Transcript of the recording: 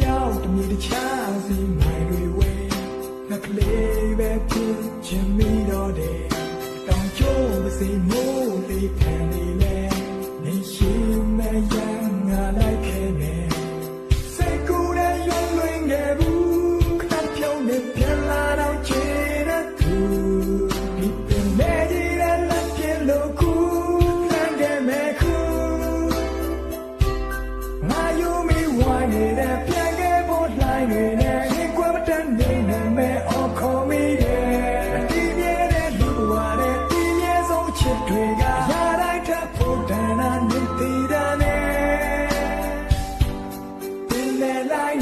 ရောက်တမီတခြားစီမိုင်တွေဝဲငါကလေးပဲဖြစ်ချင်မိတော့တယ်တောင်ကျိုးမစိမိုးလေးခံနေလဲနေရှိမဲ့ရန်ငါလိုက်ခဲ့နေစိတ်ကူးတဲ့ရုံးလွင်ခဲ့ဘူးခဏပြုံးနေပြန်လာတော့ချေတဲ့သူဒီပင်မဲ့ကြီးတဲ့လက်ပြလို့ကူလမ်းခဲ့မဲ့ခုငါယူမိဝိုင်းနေတဲ့ပြန်ခဲ့ဖို့လှိုင်းနေတဲ့ဒီကွယ်မတန်နေနဲ့အော်ခေါ်မိတယ်ဒီမြဲတဲ့လူဘဝတဲ့ဒီမြဲဆုံးချစ်တွေကရတိုင်းထပ်ဖို့တန်တာနေသေးတာနဲ့ပင်လေလိုက်